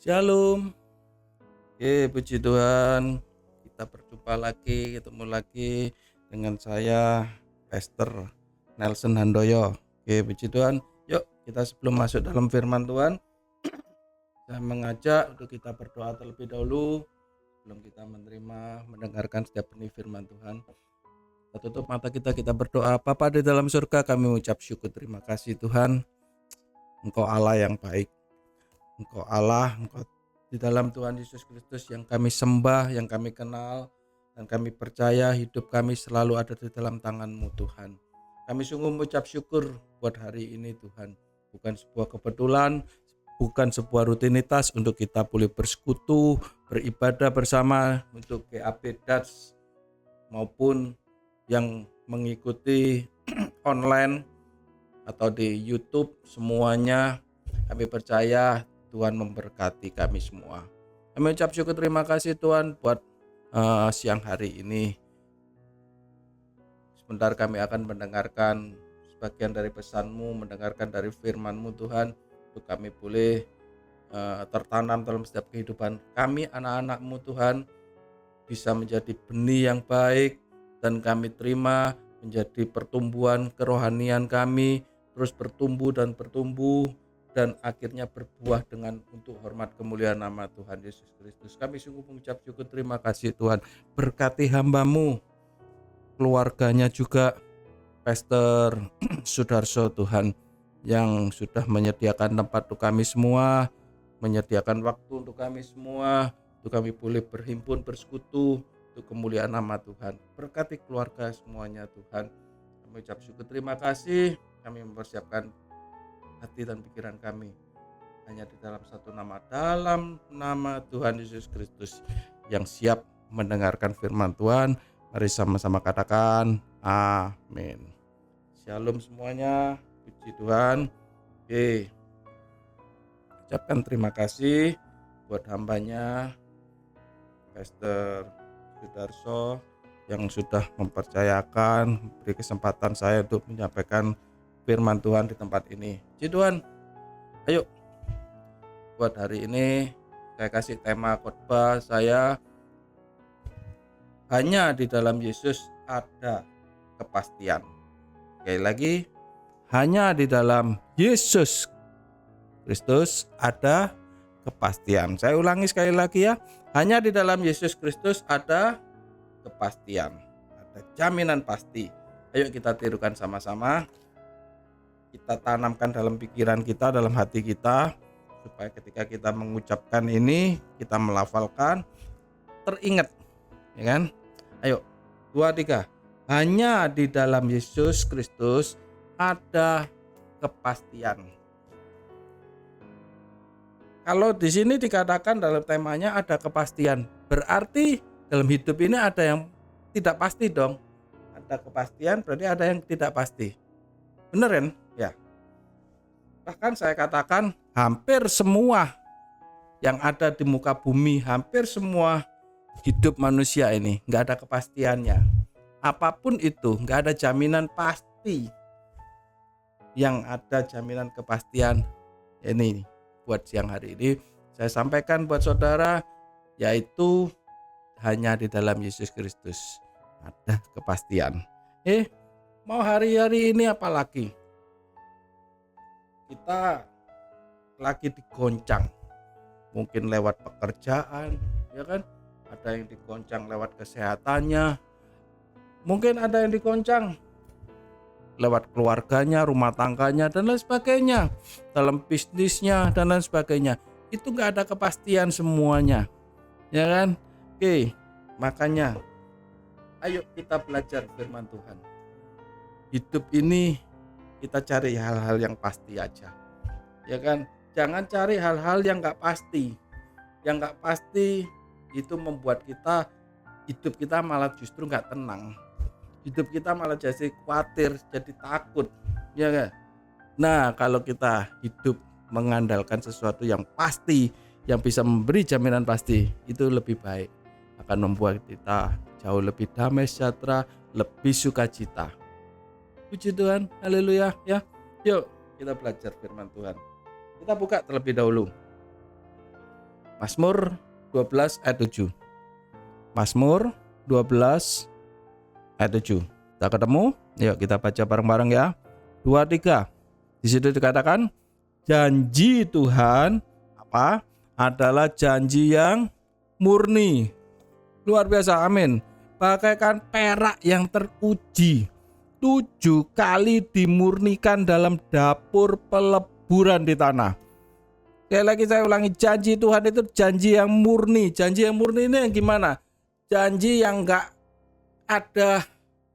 Shalom. Oke, puji Tuhan. Kita berjumpa lagi, ketemu lagi dengan saya, Pastor Nelson Handoyo. Oke, puji Tuhan. Yuk, kita sebelum masuk dalam firman Tuhan, saya mengajak untuk kita berdoa terlebih dahulu sebelum kita mendengarkan setiap benih firman Tuhan. Kita tutup mata kita berdoa. Bapa di dalam surga, kami mengucap syukur, terima kasih Tuhan. Engkau Allah yang baik. Engkau Allah, Engkau di dalam Tuhan Yesus Kristus yang kami sembah, yang kami kenal, dan kami percaya hidup kami selalu ada di dalam tangan-Mu Tuhan. Kami sungguh mengucap syukur buat hari ini Tuhan. Bukan sebuah kebetulan, bukan sebuah rutinitas untuk kita boleh bersekutu, beribadah bersama untuk GAP Dats maupun yang mengikuti online atau di YouTube, semuanya kami percaya Tuhan memberkati kami semua. Kami ucap syukur terima kasih Tuhan buat siang hari ini. Sebentar kami akan mendengarkan sebagian dari pesan-Mu, mendengarkan dari firman-Mu Tuhan, untuk kami boleh tertanam dalam setiap kehidupan kami anak-anak-Mu Tuhan, bisa menjadi benih yang baik, dan kami terima menjadi pertumbuhan kerohanian kami, terus bertumbuh dan akhirnya berbuah dengan untuk hormat kemuliaan nama Tuhan Yesus Kristus. Kami sungguh mengucap syukur terima kasih Tuhan. Berkati hamba-Mu, keluarganya juga, Pastor Sudarso Tuhan, yang sudah menyediakan tempat untuk kami semua, menyediakan waktu untuk kami semua, untuk kami boleh berhimpun, bersekutu, untuk kemuliaan nama Tuhan. Berkati keluarga semuanya Tuhan. Kami ucap syukur terima kasih. Kami mempersiapkan hati dan pikiran kami hanya di dalam satu nama, dalam nama Tuhan Yesus Kristus, yang siap mendengarkan firman Tuhan. Mari sama-sama katakan amin. Shalom semuanya, puji Tuhan. Oke, ucapkan terima kasih buat hambanya Pastor Sudarso yang sudah mempercayakan, beri kesempatan saya untuk menyampaikan firman Tuhan di tempat ini. Puji Tuhan. Ayo, buat hari ini saya kasih tema khotbah saya, hanya di dalam Yesus ada kepastian. Sekali lagi, hanya di dalam Yesus Kristus ada kepastian. Saya ulangi sekali lagi ya, hanya di dalam Yesus Kristus ada kepastian, ada jaminan pasti. Ayo kita tirukan sama-sama. Kita tanamkan dalam pikiran kita, dalam hati kita, supaya ketika kita mengucapkan ini, kita melafalkan, teringat, ya kan? Ayo, 2, 3. Hanya di dalam Yesus Kristus ada kepastian. Kalau di sini dikatakan dalam temanya ada kepastian, berarti dalam hidup ini ada yang tidak pasti dong. Ada kepastian berarti ada yang tidak pasti. Bener kan? Ya. Bahkan saya katakan hampir semua yang ada di muka bumi, hampir semua hidup manusia ini nggak ada kepastiannya. Apapun itu nggak ada jaminan pasti. Yang ada jaminan kepastian ini buat siang hari ini saya sampaikan buat saudara, yaitu hanya di dalam Yesus Kristus ada kepastian. Mau hari-hari ini apalagi? Kita lagi digoncang, mungkin lewat pekerjaan, ya kan? Ada yang digoncang lewat kesehatannya, mungkin ada yang digoncang lewat keluarganya, rumah tangganya, dan lain sebagainya, dalam bisnisnya dan lain sebagainya. Itu nggak ada kepastian semuanya, ya kan? Oke, makanya ayo kita belajar firman Tuhan. Hidup ini kita cari hal-hal yang pasti aja, ya kan? Jangan cari hal-hal yang nggak pasti. Yang nggak pasti itu membuat hidup kita malah justru nggak tenang. Hidup kita malah jadi khawatir, jadi takut, ya kan? Nah, kalau kita hidup mengandalkan sesuatu yang pasti, yang bisa memberi jaminan pasti, itu lebih baik, akan membuat kita jauh lebih damai sejahtera, lebih sukacita. Puji Tuhan, haleluya ya. Yuk kita belajar firman Tuhan. Kita buka terlebih dahulu Mazmur 12 ayat 7. Mazmur 12 ayat 7. Kita ketemu? Yuk kita baca bareng-bareng ya. 2, 3. Di situ dikatakan janji Tuhan apa? Adalah janji yang murni. Luar biasa, amin. Bagaikan perak yang teruji, 7 kali dimurnikan dalam dapur peleburan di tanah. Sekali lagi saya ulangi, janji Tuhan itu janji yang murni. Janji yang murni ini yang gimana? Janji yang enggak ada,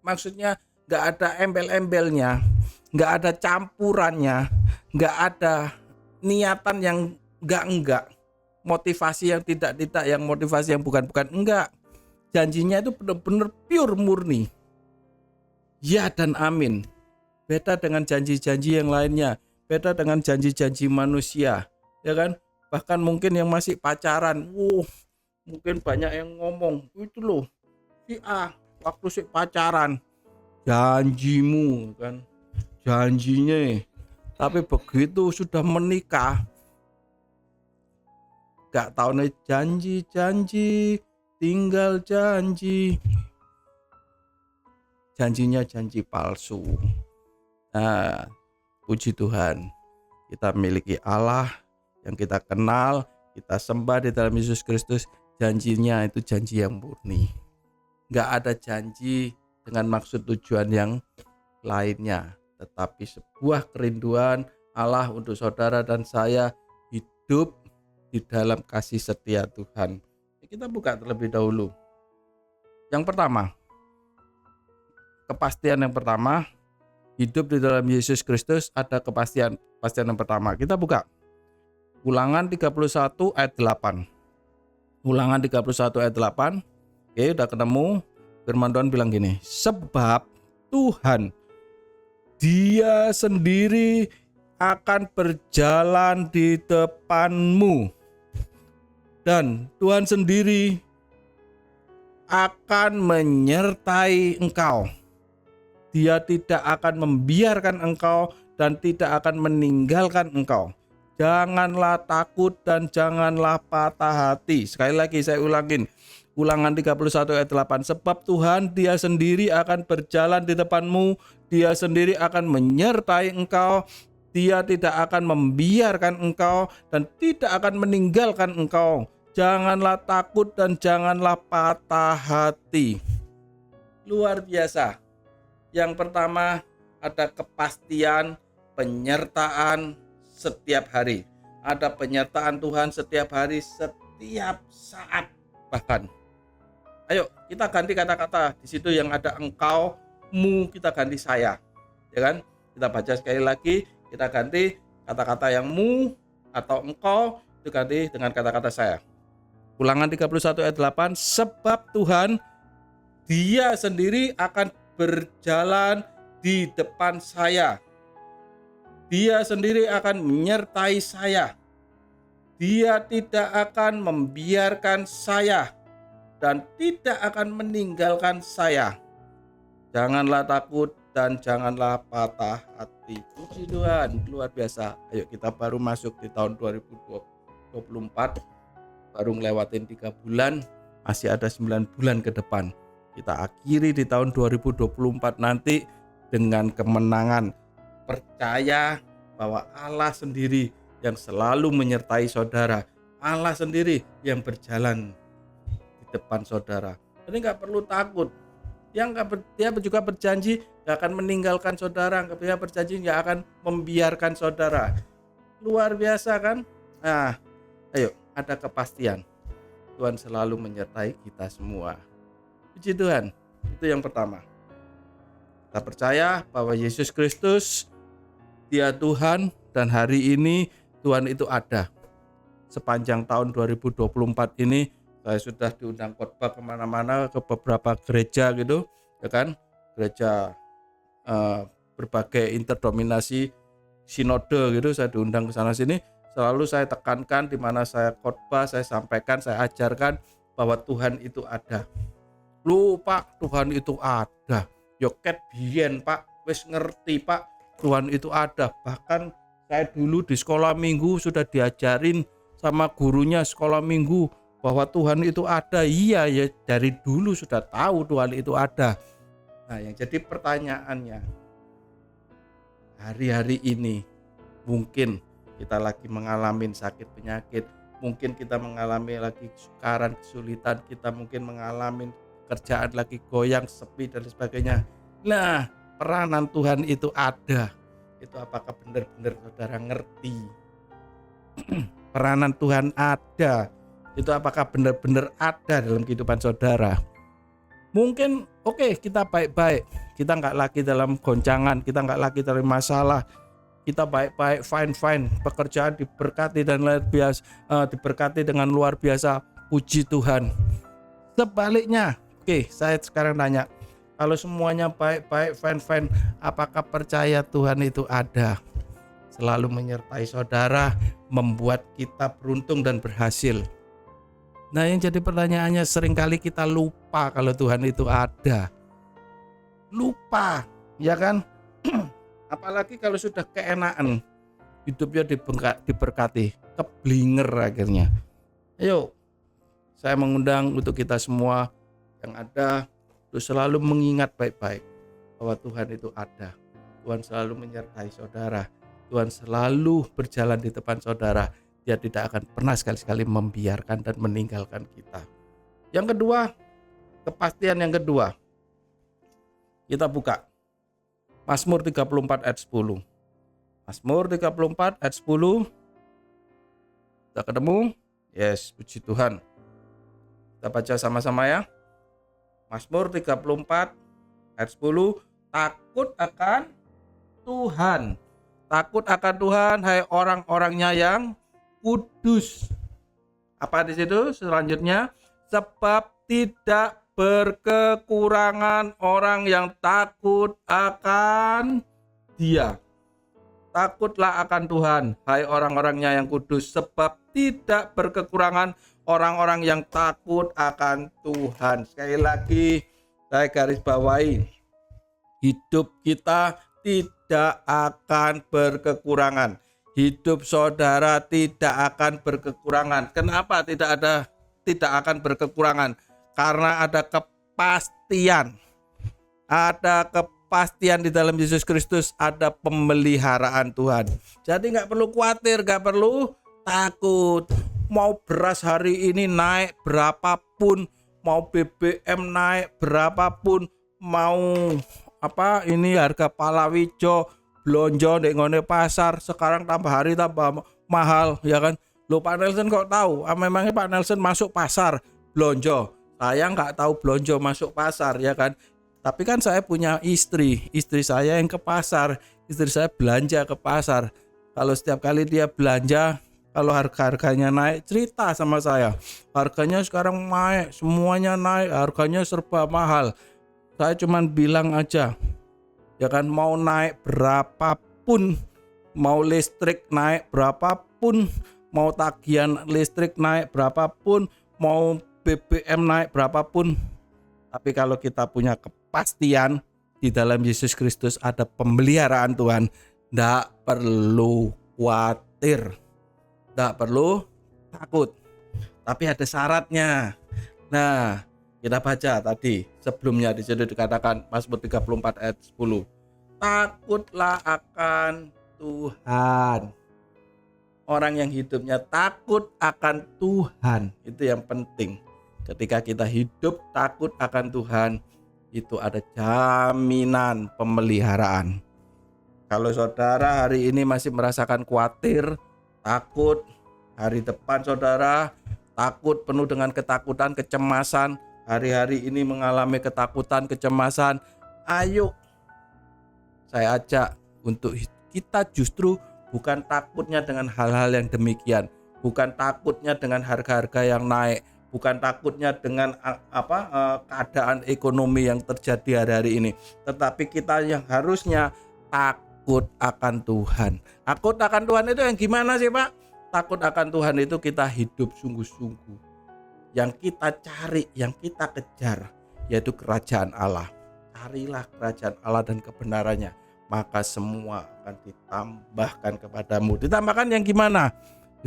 maksudnya enggak ada embel-embelnya, enggak ada campurannya, enggak ada niatan yang enggak, motivasi yang tidak, yang motivasi yang bukan, enggak. Janjinya itu benar-benar pure murni. Ya dan amin. Beda dengan janji-janji yang lainnya, beda dengan janji-janji manusia. Ya kan, bahkan mungkin yang masih pacaran, mungkin banyak yang ngomong, itu loh si A waktu si pacaran janjimu kan, janjinya, tapi begitu sudah menikah gak tahu nih, janji tinggal janji, janjinya janji palsu. Nah, puji Tuhan, kita miliki Allah yang kita kenal, kita sembah di dalam Yesus Kristus. Janjinya itu janji yang murni, gak ada janji dengan maksud tujuan yang lainnya, tetapi sebuah kerinduan Allah untuk saudara dan saya hidup di dalam kasih setia Tuhan. Kita buka terlebih dahulu. Yang pertama, kepastian yang pertama, hidup di dalam Yesus Kristus ada kepastian yang pertama. Kita buka Ulangan 31 ayat 8. Ulangan 31 ayat 8. Oke, udah ketemu. Firman Tuhan bilang gini, sebab Tuhan Dia sendiri akan berjalan di depanmu, dan Tuhan sendiri akan menyertai engkau. Dia tidak akan membiarkan engkau dan tidak akan meninggalkan engkau. Janganlah takut dan janganlah patah hati. Sekali lagi saya ulangin. Ulangan 31 ayat 8. Sebab Tuhan Dia sendiri akan berjalan di depanmu. Dia sendiri akan menyertai engkau. Dia tidak akan membiarkan engkau dan tidak akan meninggalkan engkau. Janganlah takut dan janganlah patah hati. Luar biasa. Yang pertama ada kepastian penyertaan setiap hari. Ada penyertaan Tuhan setiap hari, setiap saat bahkan. Ayo kita ganti kata-kata. Di situ yang ada engkau, mu, kita ganti saya. Ya kan? Kita baca sekali lagi, kita ganti kata-kata yang mu atau engkau itu ganti dengan kata-kata saya. Ulangan 31 ayat 8, sebab Tuhan Dia sendiri akan berjalan di depan saya. Dia sendiri akan menyertai saya. Dia tidak akan membiarkan saya dan tidak akan meninggalkan saya. Janganlah takut dan janganlah patah hati. Puji Tuhan, luar biasa. Ayo kita baru masuk di tahun 2024. Baru ngelewatin 3 bulan, masih ada 9 bulan ke depan. Kita akhiri di tahun 2024 nanti dengan kemenangan. Percaya bahwa Allah sendiri yang selalu menyertai saudara. Allah sendiri yang berjalan di depan saudara. Jadi gak perlu takut. Dia juga berjanji gak akan meninggalkan saudara. Dia berjanji gak akan membiarkan saudara. Luar biasa kan? Nah, ayo ada kepastian. Tuhan selalu menyertai kita semua. Puji Tuhan. Itu yang pertama. Kita percaya bahwa Yesus Kristus Dia Tuhan, dan hari ini Tuhan itu ada. Sepanjang tahun 2024 ini saya sudah diundang khotbah kemana-mana, ke beberapa gereja gitu, ya kan? Gereja berbagai interdominasi sinode gitu, saya diundang ke sana sini. Selalu saya tekankan di mana saya khotbah, saya sampaikan, saya ajarkan bahwa Tuhan itu ada. Lu Pak, Tuhan itu ada. Yoket biyen Pak, wis ngerti Pak, Tuhan itu ada. Bahkan saya dulu di sekolah minggu sudah diajarin sama gurunya sekolah minggu bahwa Tuhan itu ada. Iya ya, dari dulu sudah tahu Tuhan itu ada. Nah, yang jadi pertanyaannya, hari-hari ini mungkin kita lagi mengalami sakit penyakit, mungkin kita mengalami lagi kesukaran, kesulitan, kita mungkin mengalami kerjaan lagi goyang, sepi dan sebagainya. Nah, peranan Tuhan itu ada. Itu apakah benar-benar saudara ngerti? Peranan Tuhan ada. Itu apakah benar-benar ada dalam kehidupan saudara? Mungkin oke, kita baik-baik, kita nggak lagi dalam goncangan, kita nggak lagi dalam masalah, kita baik-baik, fine, pekerjaan diberkati dan luar biasa, diberkati dengan luar biasa, puji Tuhan. Sebaliknya, oke, saya sekarang tanya, kalau semuanya baik-baik, fine, apakah percaya Tuhan itu ada? Selalu menyertai saudara, membuat kita beruntung dan berhasil. Nah, yang jadi pertanyaannya, seringkali kita lupa kalau Tuhan itu ada. Lupa, ya kan? Apalagi kalau sudah keenaan, hidupnya diberkati, keblinger akhirnya. Ayo, saya mengundang untuk kita semua yang ada untuk selalu mengingat baik-baik bahwa Tuhan itu ada. Tuhan selalu menyertai saudara. Tuhan selalu berjalan di depan saudara. Dia tidak akan pernah sekali-sekali membiarkan dan meninggalkan kita. Yang kedua, kepastian yang kedua. Kita buka Mazmur 34 ayat 10. Mazmur 34 ayat 10. Sudah ketemu? Yes, puji Tuhan. Kita baca sama-sama ya. Mazmur 34 ayat 10. Takut akan Tuhan. Takut akan Tuhan, hai orang-orangnya yang kudus. Apa di situ selanjutnya? Sebab tidak berkekurangan orang yang takut akan Dia. Takutlah akan Tuhan, hai orang-orangnya yang kudus, sebab tidak berkekurangan orang-orang yang takut akan Tuhan. Sekali lagi saya garis bawahi, hidup kita tidak akan berkekurangan. Hidup saudara tidak akan berkekurangan. Kenapa tidak akan berkekurangan? Karena ada kepastian. Ada kepastian di dalam Yesus Kristus, ada pemeliharaan Tuhan. Jadi nggak perlu khawatir, nggak perlu takut. Mau beras hari ini naik berapapun, mau BBM naik berapapun, mau ini harga palawija blonjo ndek ngone pasar sekarang tambah hari tambah mahal, ya kan? Lo Pak Nelson kok tahu? Memangnya Pak Nelson masuk pasar blonjo? Saya nggak tahu blonjo masuk pasar, ya kan? Tapi kan saya punya istri saya yang ke pasar, istri saya belanja ke pasar. Kalau setiap kali dia belanja, kalau harga-harganya naik, cerita sama saya. Harganya sekarang naik, semuanya naik, harganya serba mahal. Saya cuman bilang aja, ya kan, mau naik berapapun, mau listrik naik berapapun, mau tagihan listrik naik berapapun, mau BBM naik berapapun, tapi kalau kita punya kepastian di dalam Yesus Kristus ada pemeliharaan Tuhan, tidak perlu khawatir, tidak perlu takut. Tapi ada syaratnya. Nah, kita baca tadi sebelumnya di situ dikatakan Mazmur 34 ayat 10. Takutlah akan Tuhan. Orang yang hidupnya takut akan Tuhan, itu yang penting. Ketika kita hidup takut akan Tuhan, itu ada jaminan pemeliharaan. Kalau saudara hari ini masih merasakan khawatir, takut, hari depan saudara takut, penuh dengan ketakutan, kecemasan, hari-hari ini mengalami ketakutan, kecemasan, ayo saya ajak untuk kita justru bukan takutnya dengan hal-hal yang demikian, bukan takutnya dengan harga-harga yang naik, bukan takutnya dengan keadaan ekonomi yang terjadi hari-hari ini, tetapi kita yang harusnya takut akan Tuhan. Takut akan Tuhan itu yang gimana sih Pak? Takut akan Tuhan itu kita hidup sungguh-sungguh. Yang kita cari, yang kita kejar, yaitu kerajaan Allah. Carilah kerajaan Allah dan kebenarannya, maka semua akan ditambahkan kepadamu. Ditambahkan yang gimana?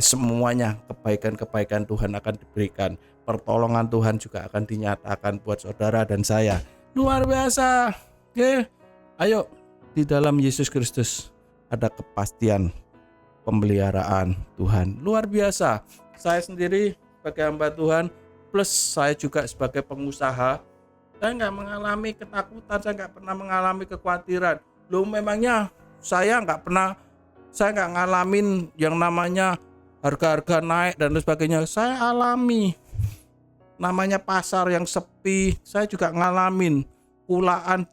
semuanya kebaikan-kebaikan Tuhan akan diberikan, pertolongan Tuhan juga akan dinyatakan buat saudara dan saya. Luar biasa. Oke, ayo, di dalam Yesus Kristus ada kepastian pemeliharaan Tuhan. Luar biasa. Saya sendiri sebagai hamba Tuhan, plus saya juga sebagai pengusaha, saya nggak mengalami ketakutan, saya nggak pernah mengalami kekhawatiran. Loh, memangnya saya nggak ngalamin yang namanya harga-harga naik dan lain sebagainya. Saya alami namanya pasar yang sepi. Saya juga ngalamin pulaan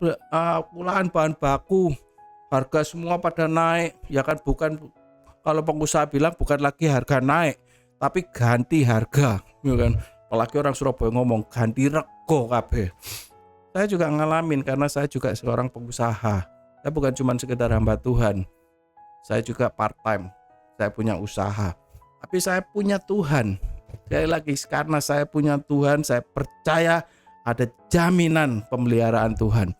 bahan baku, harga semua pada naik. Ya kan, bukan, kalau pengusaha bilang bukan lagi harga naik, tapi ganti harga, ya kan. Apalagi orang Surabaya ngomong ganti rego kabeh. Saya juga ngalamin karena saya juga seorang pengusaha. Saya bukan cuma sekedar hamba Tuhan. Saya juga part time. Saya punya usaha. Tapi saya punya Tuhan. Sekali lagi, karena saya punya Tuhan, saya percaya ada jaminan pemeliharaan Tuhan.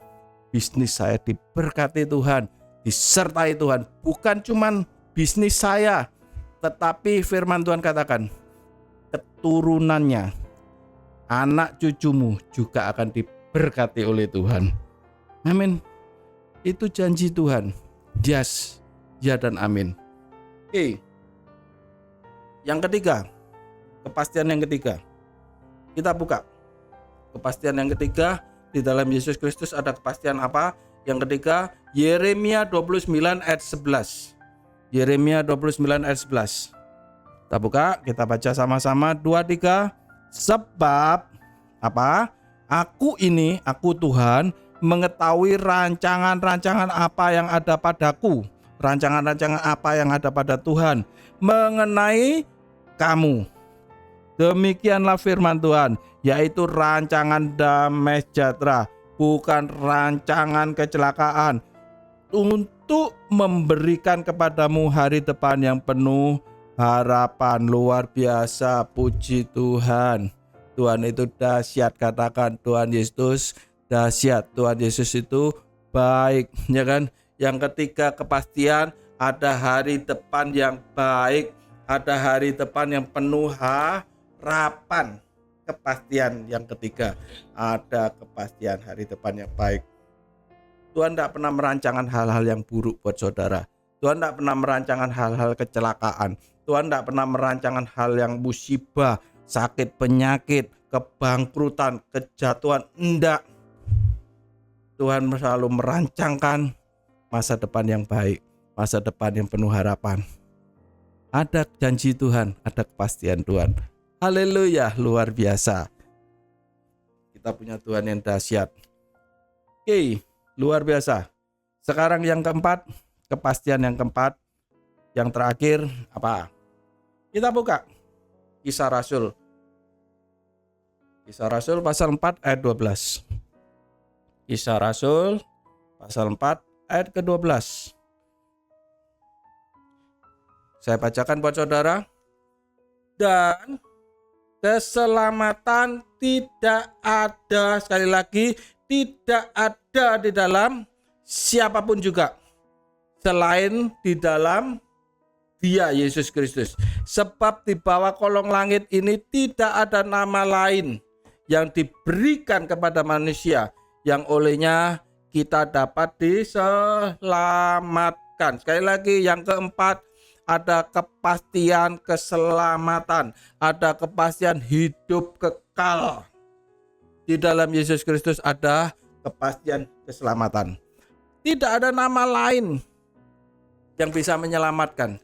Bisnis saya diberkati Tuhan, disertai Tuhan. Bukan cuma bisnis saya, tetapi firman Tuhan katakan, keturunannya, anak cucumu juga akan diberkati oleh Tuhan. Amin. Itu janji Tuhan. Yes, ya dan amin. Oke. Yang ketiga, kepastian yang ketiga. Kita buka. Kepastian yang ketiga, di dalam Yesus Kristus ada kepastian apa? Yang ketiga, Yeremia 29 ayat 11. Yeremia 29 ayat 11. Kita buka, kita baca sama-sama 2 3. Sebab apa? Aku Tuhan mengetahui rancangan-rancangan apa yang ada padaku, rancangan-rancangan apa yang ada pada Tuhan mengenai kamu. Demikianlah firman Tuhan, yaitu rancangan damai sejahtera, bukan rancangan kecelakaan, untuk memberikan kepadamu hari depan yang penuh harapan. Luar biasa, puji Tuhan. Tuhan itu dahsyat, katakan Tuhan Yesus dahsyat. Tuhan Yesus itu baik, ya kan? Yang ketiga, kepastian ada hari depan yang baik, ada hari depan yang penuh harapan. Kepastian yang ketiga, ada kepastian hari depan yang baik. Tuhan tidak pernah merancangkan hal-hal yang buruk buat saudara. Tuhan tidak pernah merancangkan hal-hal kecelakaan. Tuhan tidak pernah merancangkan hal yang musibah, sakit, penyakit, kebangkrutan, kejatuhan. Enggak. Tuhan selalu merancangkan masa depan yang baik, masa depan yang penuh harapan. Ada janji Tuhan, ada kepastian Tuhan. Haleluya, luar biasa. Kita punya Tuhan yang dahsyat. Oke, luar biasa. Sekarang yang keempat, kepastian yang keempat, yang terakhir apa? Kita buka Kisah Rasul. Kisah Rasul pasal 4 ayat 12. Kisah Rasul pasal 4 ayat ke-12. Saya bacakan buat saudara. Dan keselamatan tidak ada, sekali lagi, tidak ada di dalam siapapun juga selain di dalam Dia, Yesus Kristus. Sebab di bawah kolong langit ini tidak ada nama lain yang diberikan kepada manusia yang olehnya kita dapat diselamatkan. Sekali lagi, yang keempat, ada kepastian keselamatan, ada kepastian hidup kekal. Di dalam Yesus Kristus ada kepastian keselamatan. Tidak ada nama lain yang bisa menyelamatkan.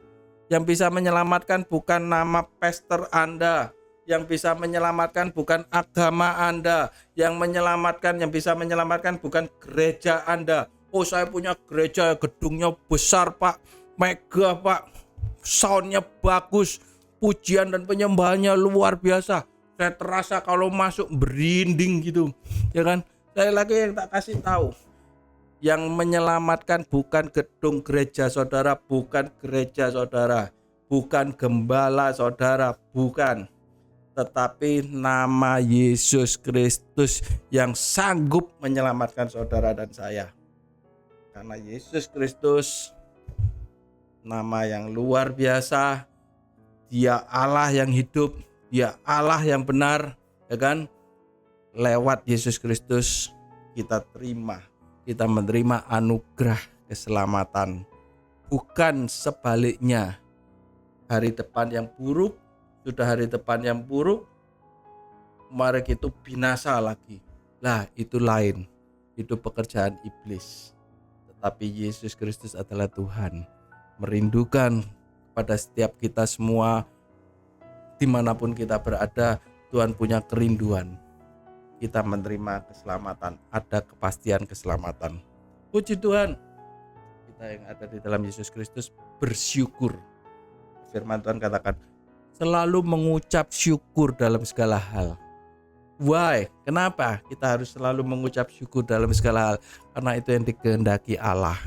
Yang bisa menyelamatkan bukan nama pastor Anda, yang bisa menyelamatkan bukan agama Anda, yang bisa menyelamatkan bukan gereja Anda. Oh, saya punya gereja, gedungnya besar Pak, mega Pak, soundnya bagus, pujian dan penyembahannya luar biasa. Saya terasa kalau masuk berinding gitu, ya kan? Saya lagi yang tak kasih tahu, yang menyelamatkan bukan gedung gereja saudara, bukan gereja saudara, bukan gembala saudara, bukan. Tetapi nama Yesus Kristus yang sanggup menyelamatkan saudara dan saya. Karena Yesus Kristus nama yang luar biasa, Dia Allah yang hidup, Dia Allah yang benar, ya kan? Lewat Yesus Kristus kita menerima anugerah keselamatan. Bukan sebaliknya. Hari depan yang buruk, sudah hari depan yang buruk, mari itu binasa lagi. Lah, itu lain. Itu pekerjaan iblis. Tetapi Yesus Kristus adalah Tuhan. Merindukan pada setiap kita semua, dimanapun kita berada, Tuhan punya kerinduan. Kita menerima keselamatan, ada kepastian keselamatan. Puji Tuhan, kita yang ada di dalam Yesus Kristus bersyukur. Firman Tuhan katakan, selalu mengucap syukur dalam segala hal. Why? Kenapa kita harus selalu mengucap syukur dalam segala hal? Karena itu yang dikehendaki Allah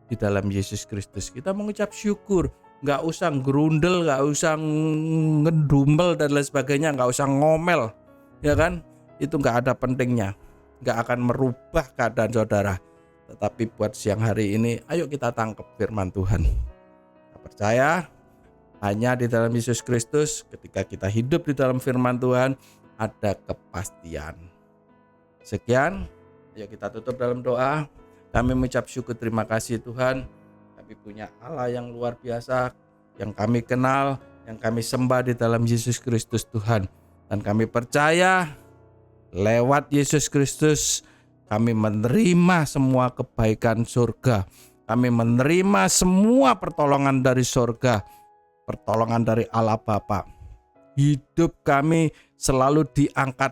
di dalam Yesus Kristus. Kita mengucap syukur, gak usah gerundel, gak usah ngedumel dan lain sebagainya, gak usah ngomel, ya kan? Itu gak ada pentingnya, gak akan merubah keadaan saudara. Tetapi buat siang hari ini, ayo kita tangkap firman Tuhan. Kita percaya hanya di dalam Yesus Kristus, ketika kita hidup di dalam firman Tuhan, ada kepastian. Sekian, ayo kita tutup dalam doa. Kami mengucap syukur, terima kasih Tuhan. Kami punya Allah yang luar biasa, yang kami kenal, yang kami sembah di dalam Yesus Kristus Tuhan. Dan kami percaya lewat Yesus Kristus kami menerima semua kebaikan surga. Kami menerima semua pertolongan dari surga, pertolongan dari Allah Bapa. Hidup kami selalu diangkat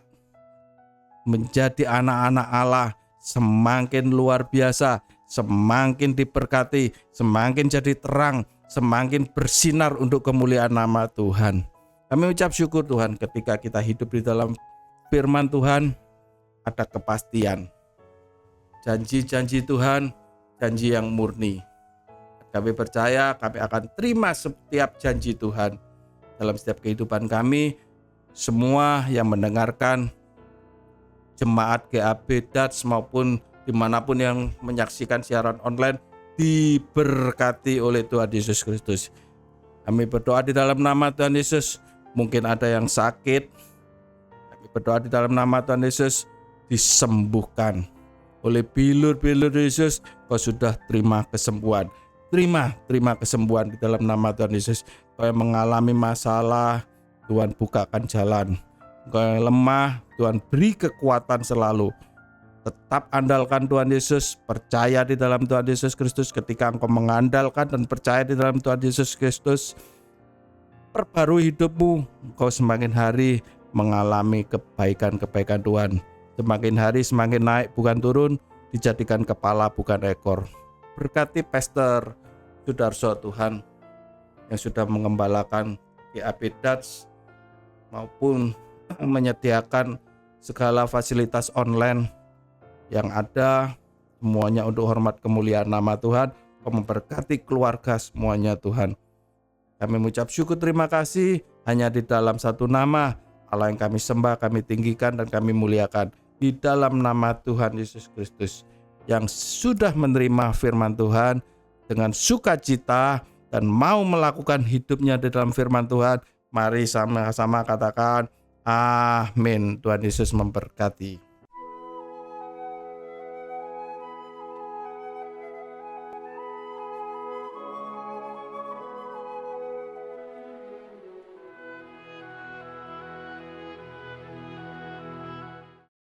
menjadi anak-anak Allah, semakin luar biasa, semakin diberkati, semakin jadi terang, semakin bersinar untuk kemuliaan nama Tuhan. Kami ucap syukur Tuhan, ketika kita hidup di dalam firman Tuhan, ada kepastian. Janji-janji Tuhan, janji yang murni. Kami percaya kami akan terima setiap janji Tuhan dalam setiap kehidupan kami. Semua yang mendengarkan, jemaat GAB Dats maupun dimanapun yang menyaksikan siaran online, diberkati oleh Tuhan Yesus Kristus. Kami berdoa di dalam nama Tuhan Yesus. Mungkin ada yang sakit, kami berdoa di dalam nama Tuhan Yesus, disembuhkan oleh bilur-bilur Yesus. Kau sudah terima kesembuhan. Terima kesembuhan di dalam nama Tuhan Yesus. Kau yang mengalami masalah, Tuhan bukakan jalan. Kau yang lemah, Tuhan beri kekuatan selalu. Tetap andalkan Tuhan Yesus, percaya di dalam Tuhan Yesus Kristus. Ketika engkau mengandalkan dan percaya di dalam Tuhan Yesus Kristus, perbarui hidupmu, engkau semakin hari mengalami kebaikan-kebaikan Tuhan. Semakin hari semakin naik bukan turun, dijadikan kepala bukan ekor. Berkati Pastor Sudarso Tuhan yang sudah mengembalakan GAB Dats maupun menyediakan segala fasilitas online yang ada, semuanya untuk hormat kemuliaan nama Tuhan. Kau memberkati keluarga semuanya Tuhan. Kami mengucap syukur terima kasih hanya di dalam satu nama Allah yang kami sembah, kami tinggikan dan kami muliakan, di dalam nama Tuhan Yesus Kristus yang sudah menerima firman Tuhan dengan sukacita dan mau melakukan hidupnya di dalam firman Tuhan. Mari sama-sama katakan amin. Tuhan Yesus memberkati.